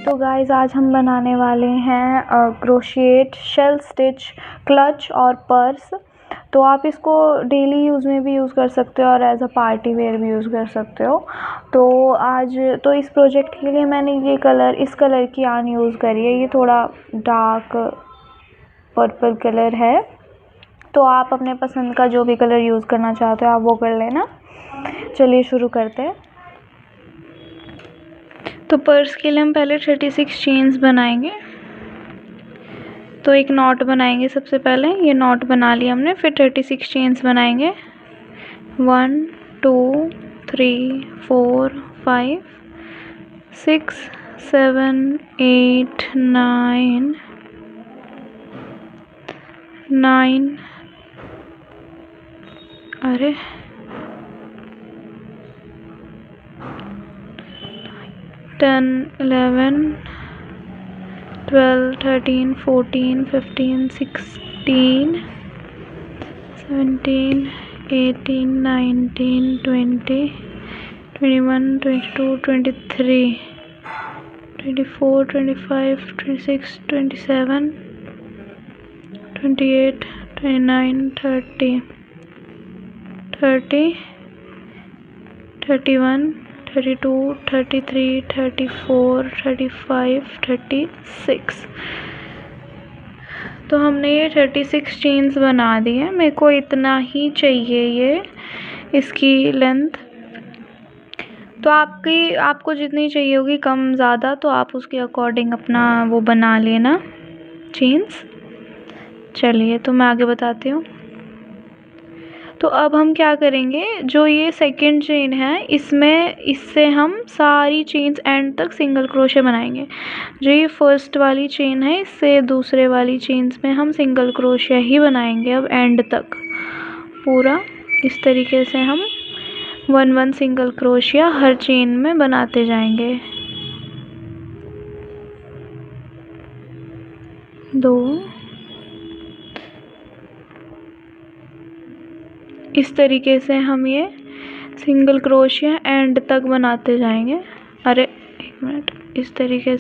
तो गाइस आज हम बनाने वाले हैं क्रोशिएट शेल स्टिच क्लच और पर्स। तो आप इसको डेली यूज़ में भी यूज़ कर सकते हो और एज अ पार्टी वेयर भी यूज़ कर सकते हो। तो आज तो इस प्रोजेक्ट के लिए मैंने इस कलर की यार्न यूज़ करी है। ये थोड़ा डार्क पर्पल कलर है। तो आप अपने पसंद का जो भी कलर यूज़ करना चाहते हो आप वो कर लेना। चलिए शुरू करते हैं। तो पर्स के लिए हम पहले 36 चेन्स बनाएंगे। तो एक नॉट बनाएंगे सबसे पहले, ये नॉट बना लिया हमने। फिर 36 चेन्स बनाएंगे। 1 2 3 4 5 6 7 8 9 अरे 10 11 12 13 14 15 16 17 18 19 20 21 22 23 24 25 26 27 28 29 30 30 31 32 33 34 35 36। तो हमने ये 36 चेन्स बना दी है। मेरे को इतना ही चाहिए ये इसकी लेंथ। तो आपको जितनी चाहिए होगी कम ज़्यादा तो आप उसके अकॉर्डिंग अपना वो बना लेना चेन्स। चलिए तो मैं आगे बताती हूँ। तो अब हम क्या करेंगे, जो ये सेकंड चेन है इससे हम सारी चेन्स एंड तक सिंगल क्रोशे बनाएंगे। जो ये फर्स्ट वाली चेन है इससे दूसरे वाली चेन्स में हम सिंगल क्रोशे ही बनाएंगे। अब एंड तक पूरा इस तरीके से हम 1 सिंगल क्रोशिया हर चेन में बनाते जाएंगे। 2 इस तरीके से हम ये सिंगल क्रोशिया एंड तक बनाते जाएंगे। अरे एक मिनट, इस तरीके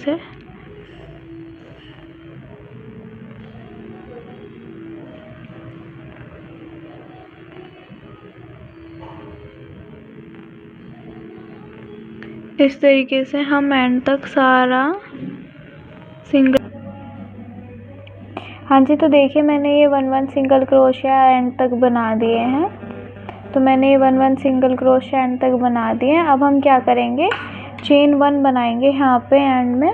से हम एंड तक सारा सिंगल। हाँ जी, तो देखिए मैंने ये 1 सिंगल क्रोशिया एंड तक बना दिए हैं। तो मैंने ये 1 सिंगल क्रोशिया एंड तक बना दिए। अब हम क्या करेंगे, चेन 1 बनाएंगे यहाँ पे एंड में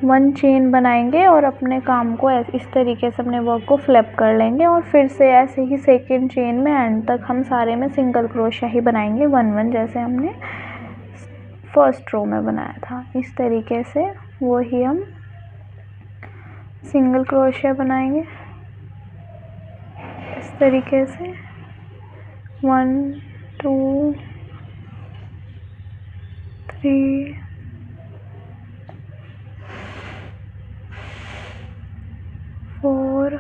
1 चेन बनाएंगे और अपने काम को इस तरीके से अपने वर्क को फ्लिप कर लेंगे और फिर से ऐसे ही सेकंड चेन में एंड तक हम सारे में सिंगल क्रोशिया ही बनाएंगे 1 जैसे हमने फर्स्ट रो में बनाया था। इस तरीके से वो ही हम सिंगल क्रोशिया बनाएंगे इस तरीके से 1 2 3 4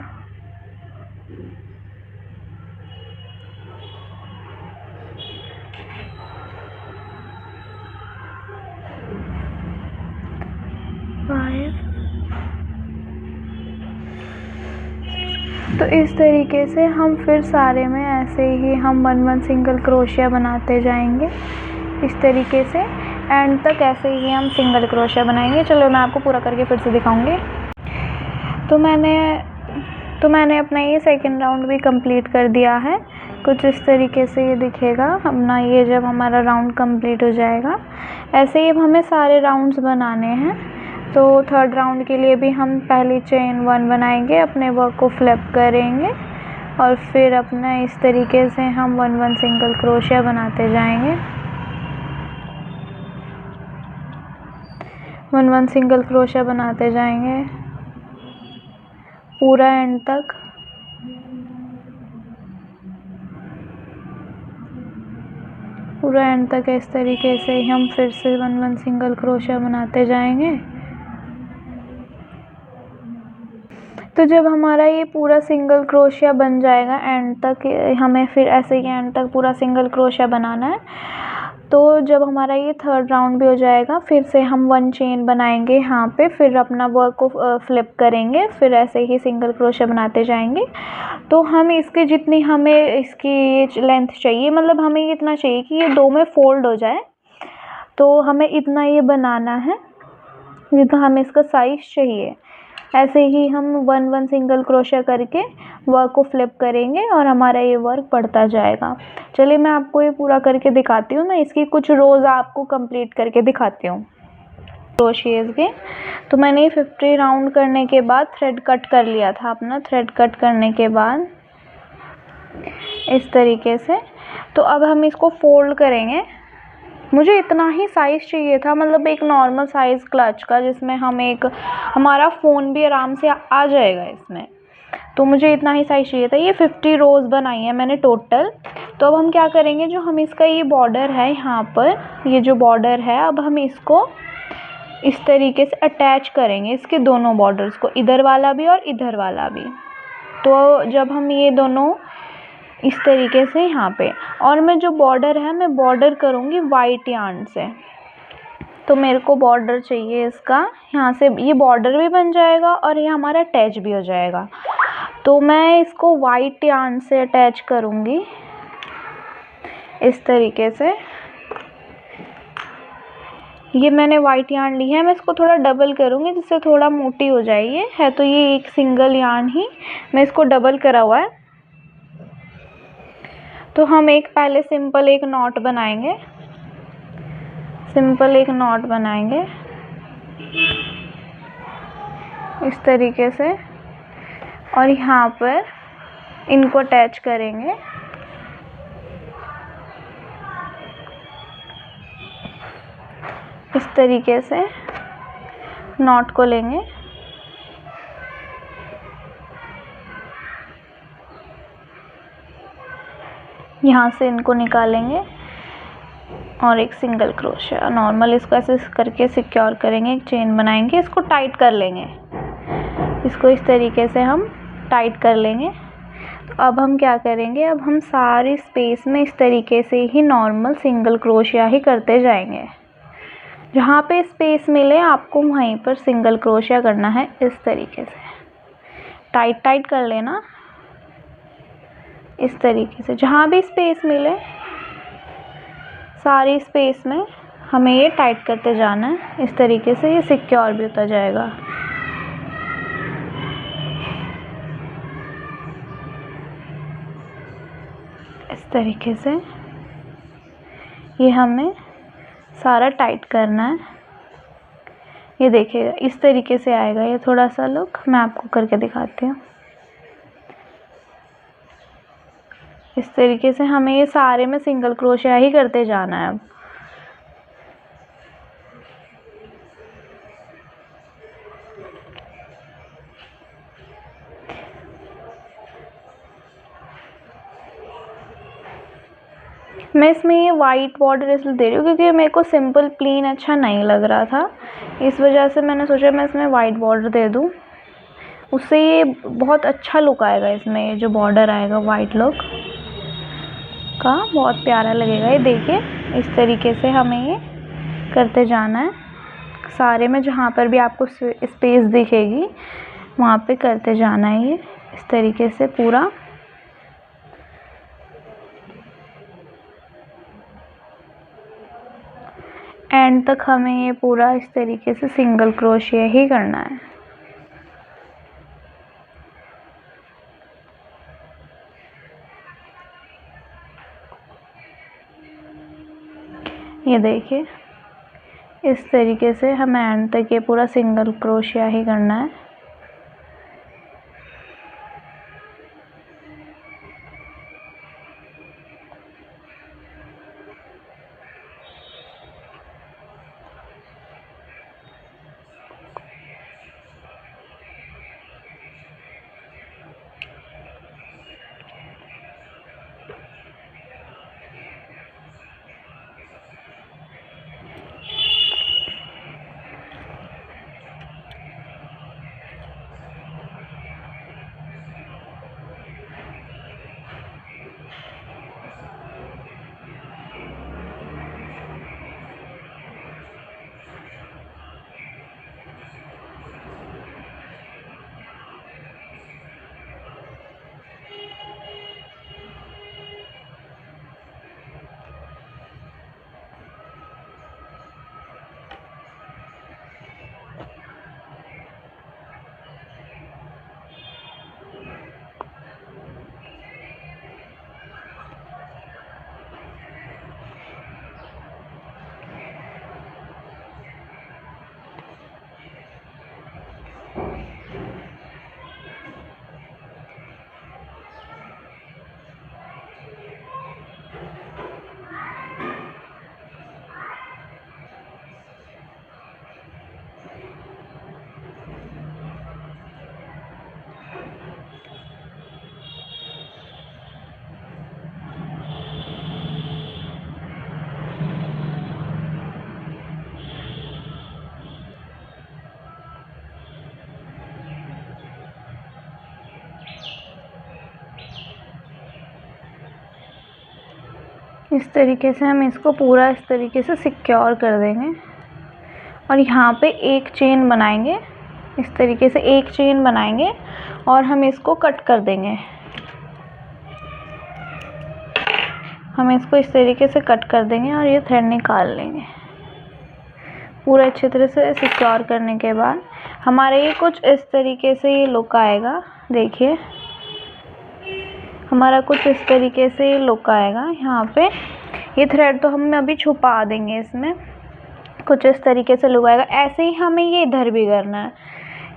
5। तो इस तरीके से हम फिर सारे में ऐसे ही हम 1 सिंगल क्रोशिया बनाते जाएंगे। इस तरीके से एंड तक ऐसे ही हम सिंगल क्रोशिया बनाएंगे। चलो मैं आपको पूरा करके फिर से दिखाऊंगी। तो मैंने अपना ये सेकंड राउंड भी कंप्लीट कर दिया है। कुछ इस तरीके से ये दिखेगा अपना, ये जब हमारा राउंड कंप्लीट हो जाएगा। ऐसे ही अब हमें सारे राउंड्स बनाने हैं। तो थर्ड राउंड के लिए भी हम पहली चेन 1 बनाएंगे, अपने वर्क को फ्लिप करेंगे और फिर अपना इस तरीके से हम 1 सिंगल क्रोशिया बनाते जाएंगे। 1 सिंगल क्रोशिया बनाते जाएंगे पूरा एंड तक। पूरा एंड तक इस तरीके से हम फिर से 1 सिंगल क्रोशिया बनाते जाएंगे। तो जब हमारा ये पूरा सिंगल क्रोशिया बन जाएगा एंड तक, हमें फिर ऐसे ही एंड तक पूरा सिंगल क्रोशिया बनाना है। तो जब हमारा ये थर्ड राउंड भी हो जाएगा, फिर से हम 1 चेन बनाएंगे यहाँ पे, फिर अपना वर्क को फ्लिप करेंगे, फिर ऐसे ही सिंगल क्रोशे बनाते जाएंगे। तो हम इसके जितनी हमें इसकी लेंथ चाहिए, मतलब हमें इतना चाहिए कि ये 2 में फोल्ड हो जाए, तो हमें इतना ये बनाना है जितना हमें इसका साइज चाहिए। ऐसे ही हम 1 सिंगल क्रोशा करके वर्क को फ्लिप करेंगे और हमारा ये वर्क बढ़ता जाएगा। चलिए मैं आपको ये पूरा करके दिखाती हूँ। मैं इसकी कुछ रोज़ आपको कंप्लीट करके दिखाती हूँ क्रोशिएज के। तो मैंने ये 50 राउंड करने के बाद थ्रेड कट कर लिया था अपना। थ्रेड कट करने के बाद इस तरीके से, तो अब हम इसको फोल्ड करेंगे। मुझे इतना ही साइज़ चाहिए था, मतलब एक नॉर्मल साइज़ क्लच का, जिसमें हम एक हमारा फ़ोन भी आराम से आ जाएगा इसमें। तो मुझे इतना ही साइज़ चाहिए था। ये 50 रोज़ बनाई है मैंने टोटल। तो अब हम क्या करेंगे, जो हम इसका ये बॉर्डर है यहाँ पर, ये जो बॉर्डर है, अब हम इसको इस तरीके से अटैच करेंगे, इसके दोनों बॉर्डर्स को, इधर वाला भी और इधर वाला भी। तो जब हम ये दोनों इस तरीके से यहाँ पे, और मैं जो बॉर्डर है मैं बॉर्डर करूँगी वाइट यार्न से। तो मेरे को बॉर्डर चाहिए इसका, यहाँ से ये बॉर्डर भी बन जाएगा और ये हमारा अटैच भी हो जाएगा। तो मैं इसको वाइट यार्न से अटैच करूँगी इस तरीके से। ये मैंने वाइट यार्न ली है, मैं इसको थोड़ा डबल करूँगी जिससे थोड़ा मोटी हो जाए। ये है तो ये एक सिंगल यार्न ही, मैं इसको डबल करा हुआ है। तो हम एक पहले सिंपल एक नॉट बनाएंगे, सिंपल एक नॉट बनाएंगे इस तरीके से, और यहाँ पर इनको अटैच करेंगे। इस तरीके से नॉट को लेंगे, यहाँ से इनको निकालेंगे और एक सिंगल क्रोशिया नॉर्मल इसको ऐसे करके सिक्योर करेंगे। एक चेन बनाएंगे, इसको टाइट कर लेंगे, इसको इस तरीके से हम टाइट कर लेंगे। तो अब हम क्या करेंगे, अब हम सारी स्पेस में इस तरीके से ही नॉर्मल सिंगल क्रोशिया ही करते जाएंगे। जहाँ पे स्पेस मिले आपको वहीं पर सिंगल क्रोशिया करना है। इस तरीके से टाइट टाइट कर लेना, इस तरीके से जहाँ भी स्पेस मिले सारी स्पेस में हमें ये टाइट करते जाना है। इस तरीके से ये सिक्योर भी होता जाएगा। इस तरीके से ये हमें सारा टाइट करना है। ये देखिएगा इस तरीके से आएगा ये थोड़ा सा लुक, मैं आपको करके दिखाती हूँ। इस तरीके से हमें ये सारे में सिंगल क्रोशिया ही करते जाना है। अब मैं इसमें ये वाइट बॉर्डर इसलिए दे रही हूँ क्योंकि मेरे को सिंपल प्लेन अच्छा नहीं लग रहा था, इस वजह से मैंने सोचा मैं इसमें वाइट बॉर्डर दे दूँ, उससे ये बहुत अच्छा लुक आएगा। इसमें ये जो बॉर्डर आएगा वाइट लुक का बहुत प्यारा लगेगा। ये देखिए इस तरीके से हमें ये करते जाना है सारे में, जहाँ पर भी आपको स्पेस दिखेगी वहाँ पे करते जाना है ये इस तरीके से पूरा। एंड तक हमें ये पूरा इस तरीके से सिंगल क्रोशिया ही करना है। ये देखिए इस तरीके से हमें एंड तक ये पूरा सिंगल क्रोशिया ही करना है। इस तरीके से हम इसको पूरा इस तरीके से सिक्योर कर देंगे और यहाँ पे एक चेन बनाएंगे। इस तरीके से एक चेन बनाएंगे और हम इसको कट कर देंगे। हम इसको इस तरीके से कट कर देंगे और ये थ्रेड निकाल लेंगे। पूरा अच्छी तरह से सिक्योर करने के बाद हमारे ये कुछ इस तरीके से ये लुक आएगा। देखिए हमारा कुछ इस तरीके से ये लुक आएगा। यहाँ पे ये थ्रेड तो हम अभी छुपा देंगे, इसमें कुछ इस तरीके से लुक आएगा। ऐसे ही हमें ये इधर भी करना है,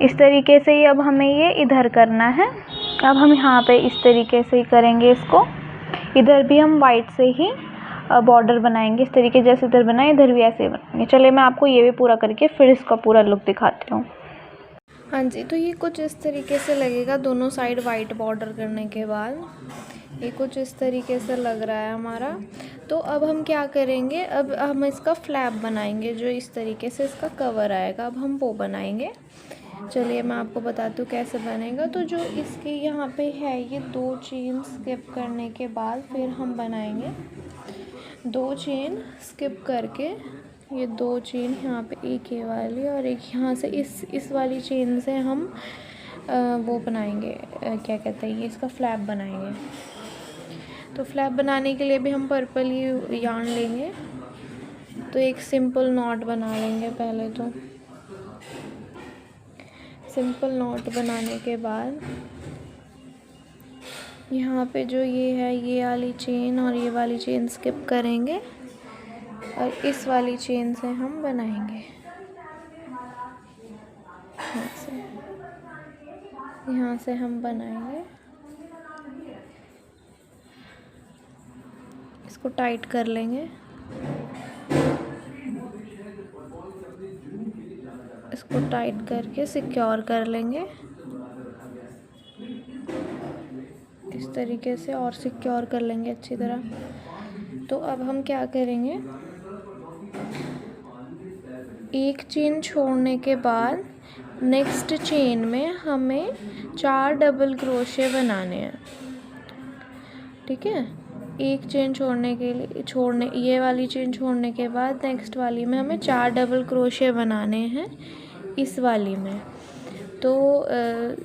इस तरीके से ही अब हमें ये इधर करना है। अब हम यहाँ पे इस तरीके से ही करेंगे इसको। इधर भी हम वाइट से ही बॉर्डर बनाएंगे, इस तरीके जैसे इधर बनाए इधर भी ऐसे ही बनाएंगे। चलिए मैं आपको ये भी पूरा करके फिर इसका पूरा लुक दिखाती हूँ। हाँ जी, तो ये कुछ इस तरीके से लगेगा दोनों साइड वाइट बॉर्डर करने के बाद। ये कुछ इस तरीके से लग रहा है हमारा। तो अब हम क्या करेंगे, अब हम इसका फ्लैप बनाएंगे, जो इस तरीके से इसका कवर आएगा। अब हम वो बनाएंगे। चलिए मैं आपको बताती हूँ कैसे बनेगा। तो जो इसके यहाँ पे है ये 2 चेन स्किप करने के बाद फिर हम बनाएंगे। 2 चेन स्किप करके ये 2 चेन यहाँ पे, एक ये वाली और एक यहाँ से इस वाली चेन से हम वो बनाएंगे, क्या कहते हैं, ये इसका फ्लैप बनाएंगे। तो फ्लैप बनाने के लिए भी हम पर्पल ही यार्न लेंगे। तो एक सिंपल नॉट बना लेंगे पहले। तो सिंपल नॉट बनाने के बाद यहाँ पे जो ये है ये वाली चेन और ये वाली चेन स्किप करेंगे और इस वाली चेन से हम बनाएंगे। यहाँ से हम बनाएंगे, इसको टाइट कर लेंगे, इसको टाइट करके सिक्योर कर लेंगे इस तरीके से और सिक्योर कर लेंगे अच्छी तरह। तो अब हम क्या करेंगे, एक चेन छोड़ने के बाद नेक्स्ट चेन में हमें 4 डबल क्रोशे बनाने हैं। ठीक है, एक चेन ये वाली चेन छोड़ने के बाद नेक्स्ट वाली में हमें 4 डबल क्रोशे बनाने हैं इस वाली में। तो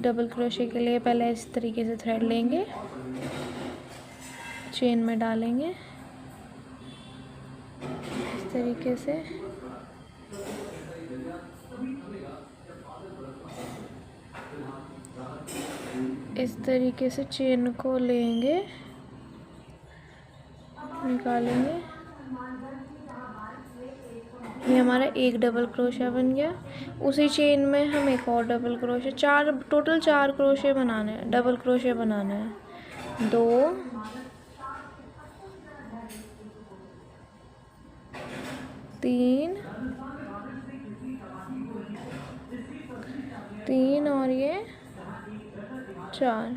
डबल क्रोशे के लिए पहले इस तरीके से थ्रेड लेंगे, चेन में डालेंगे इस तरीके से। इस तरीके से चेन को लेंगे, निकालेंगे। ये हमारा एक डबल क्रोशा बन गया। उसी चेन में हम एक और डबल क्रोशे, टोटल 4 क्रोशे बनाने हैं, डबल क्रोशे बनाना है। 2 3 और ये 4।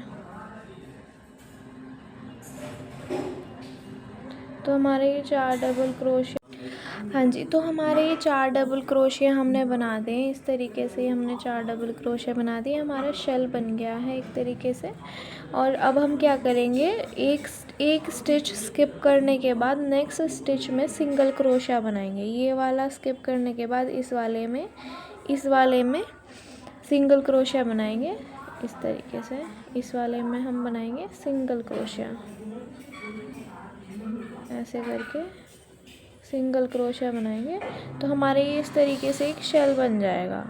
तो हमारे ये 4 डबल क्रोशे, हाँ जी, तो हमारे ये 4 डबल क्रोशे हमने बना दिए। इस तरीके से हमने 4 डबल क्रोशे बना दिए, हमारा शेल बन गया है एक तरीके से। और अब हम क्या करेंगे, एक स्टिच स्किप करने के बाद नेक्स्ट स्टिच में सिंगल क्रोशा बनाएंगे। ये वाला स्किप करने के बाद इस वाले में सिंगल क्रोशा बनाएंगे इस तरीके से। इस वाले में हम बनाएंगे सिंगल क्रोशा, ऐसे करके सिंगल क्रोशा बनाएंगे। तो हमारे ये इस तरीके से एक शेल बन जाएगा।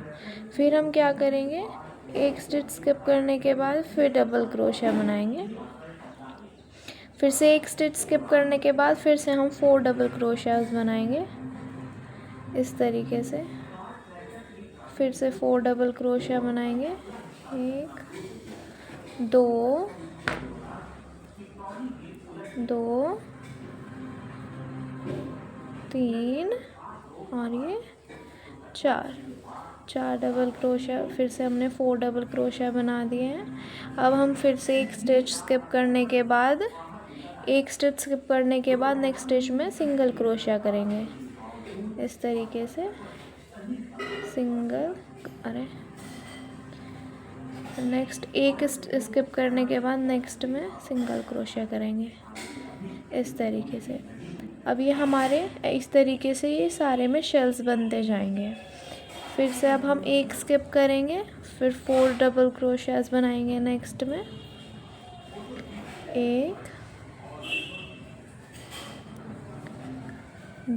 फिर हम क्या करेंगे, एक स्टिच स्किप करने के बाद फिर डबल क्रोशा बनाएंगे। फिर से एक स्टिच स्किप करने के बाद फिर से हम 4 डबल क्रोशास बनाएंगे इस तरीके से। फिर से 4 डबल क्रोशा बनाएंगे, 1 2 3 और ये 4 डबल क्रोशा। फिर से हमने 4 डबल क्रोशा बना दिए हैं। अब हम फिर से एक स्टिच स्किप करने के बाद नेक्स्ट स्टिच में सिंगल क्रोशा करेंगे इस तरीके से। नेक्स्ट एक स्किप करने के बाद नेक्स्ट में सिंगल क्रोशा करेंगे इस तरीके से। अब ये हमारे इस तरीके से ये सारे में शेल्स बनते जाएंगे। फिर से अब हम एक स्किप करेंगे, फिर 4 डबल क्रोशियाज बनाएंगे नेक्स्ट में। 1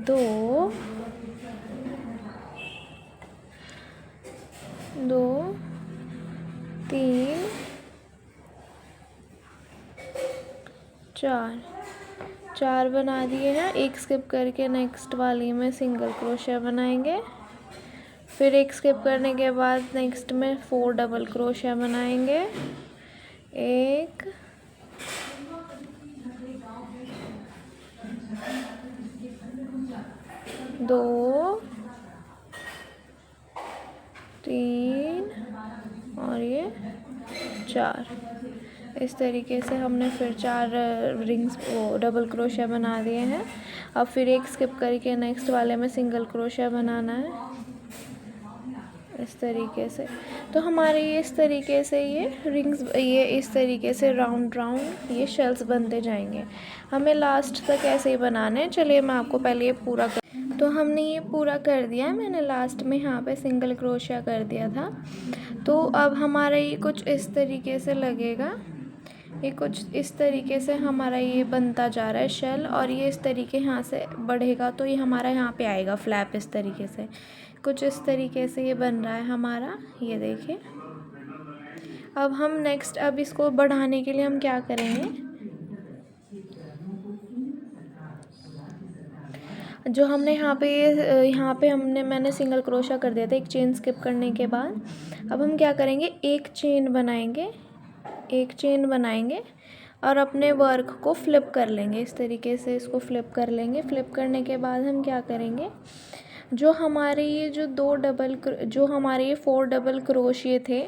2 2 3 4 बना दिए हैं। एक स्किप करके नेक्स्ट वाली में सिंगल क्रोशिया बनाएंगे। फिर एक स्किप करने के बाद नेक्स्ट में 4 डबल क्रोशिया बनाएंगे। 1 2 3 और ये 4। इस तरीके से हमने फिर 4 रिंग्स वो डबल क्रोशिया बना दिए हैं। अब फिर एक स्किप करके नेक्स्ट वाले में सिंगल क्रोशिया बनाना है इस तरीके से। तो हमारे ये इस तरीके से ये रिंग्स ये इस तरीके से राउंड राउंड ये शेल्स बनते जाएंगे। हमें लास्ट तक ऐसे ही बनाना है। चलिए मैं आपको पहले ये पूरा तो हमने ये पूरा कर दिया है। मैंने लास्ट में यहाँ पे सिंगल क्रोशिया कर दिया था। तो अब हमारा ये कुछ इस तरीके से लगेगा। ये कुछ इस तरीके से हमारा ये बनता जा रहा है शेल, और ये इस तरीके यहाँ से बढ़ेगा तो ये हमारा यहाँ पे आएगा फ्लैप। इस तरीके से कुछ इस तरीके से ये बन रहा है हमारा, ये देखिए। अब हम नेक्स्ट अब इसको बढ़ाने के लिए हम क्या करेंगे, जो हमने यहाँ पे मैंने सिंगल क्रोशिया कर दिया था एक चेन स्किप करने के बाद। अब हम क्या करेंगे, एक चेन बनाएंगे और अपने वर्क को फ्लिप कर लेंगे। इस तरीके से इसको फ्लिप कर लेंगे। फ्लिप करने के बाद हम क्या करेंगे, जो हमारे ये जो हमारे ये 4 डबल क्रोशिये थे,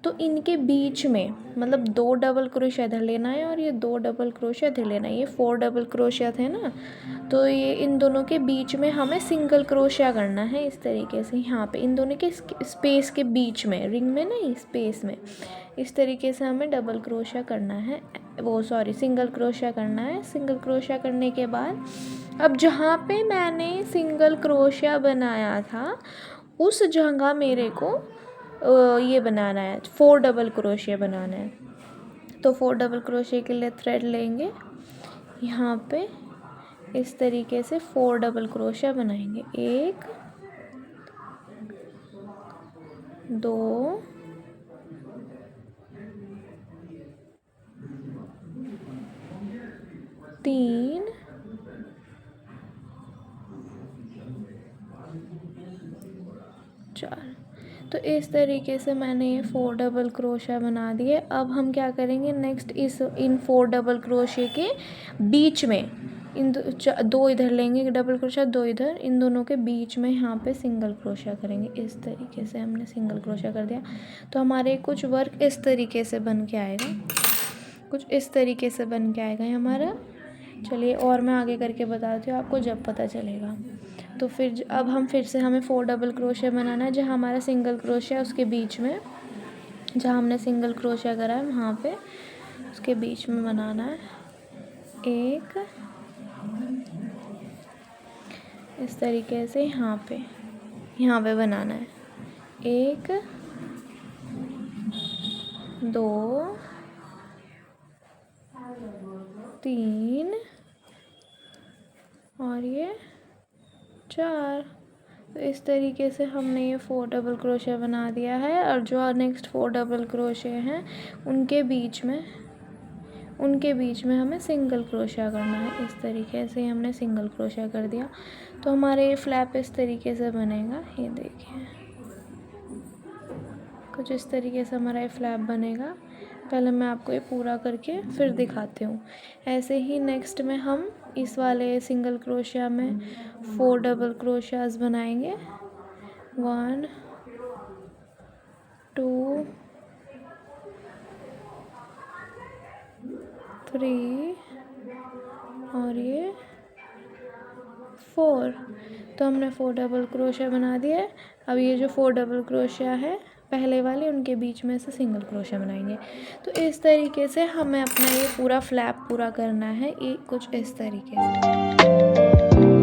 तो इनके बीच में मतलब 2 डबल क्रोशिया इधर लेना है और ये 2 डबल क्रोशिया इधर लेना है। ये 4 डबल क्रोशिया थे ना, तो ये इन दोनों के बीच में हमें सिंगल क्रोशिया करना है इस तरीके से। यहाँ पे इन दोनों के स्पेस के बीच में, रिंग में नहीं, स्पेस में, इस तरीके से हमें डबल क्रोशिया करना है, सिंगल क्रोशिया करना है। सिंगल क्रोशिया करने के बाद अब जहाँ पे मैंने सिंगल क्रोशिया बनाया था उस जगह मेरे को ये बनाना है, 4 डबल क्रोशिया बनाना है। तो 4 डबल क्रोशिया के लिए थ्रेड लेंगे, यहाँ पे इस तरीके से 4 डबल क्रोशिया बनाएंगे। 1 2 3 4। तो इस तरीके से मैंने ये 4 डबल क्रोशिया बना दिए। अब हम क्या करेंगे, नेक्स्ट इन 4 डबल क्रोशिया के बीच में इन दो इधर लेंगे डबल क्रोशिया, 2 इधर, इन दोनों के बीच में यहाँ पे सिंगल क्रोशिया करेंगे। इस तरीके से हमने सिंगल क्रोशिया कर दिया। तो हमारे कुछ वर्क इस तरीके से बन के आएगा, कुछ इस तरीके से बन के आएगा हमारा। चलिए और मैं आगे करके बताती हूँ आपको जब पता चलेगा। तो फिर अब हमें 4 डबल क्रोशिया बनाना है। जहाँ हमारा सिंगल क्रोशिया उसके बीच में, जहाँ हमने सिंगल क्रोशिया करा है वहाँ पे उसके बीच में बनाना है। 1 इस तरीके से यहाँ पे बनाना है। 1 2 3 और ये 4। तो इस तरीके से हमने ये 4 डबल क्रोशिया बना दिया है। और जो नेक्स्ट 4 डबल क्रोशिया हैं उनके बीच में हमें सिंगल क्रोशिया करना है। इस तरीके से हमने सिंगल क्रोशिया कर दिया। तो हमारे ये फ्लैप इस तरीके से बनेगा, ये देखिए, कुछ इस तरीके से हमारा ये फ्लैप बनेगा। पहले मैं आपको ये पूरा करके फिर दिखाती हूँ। ऐसे ही नेक्स्ट में हम इस वाले सिंगल क्रोशिया में 4 डबल क्रोशियाज बनाएंगे। 1 2 3 और ये 4। तो हमने 4 डबल क्रोशिया बना दिया है। अब ये जो 4 डबल क्रोशिया है पहले वाले उनके बीच में से सिंगल क्रोशा बनाएंगे। तो इस तरीके से हमें अपना ये पूरा फ्लैप पूरा करना है, ये कुछ इस तरीके से।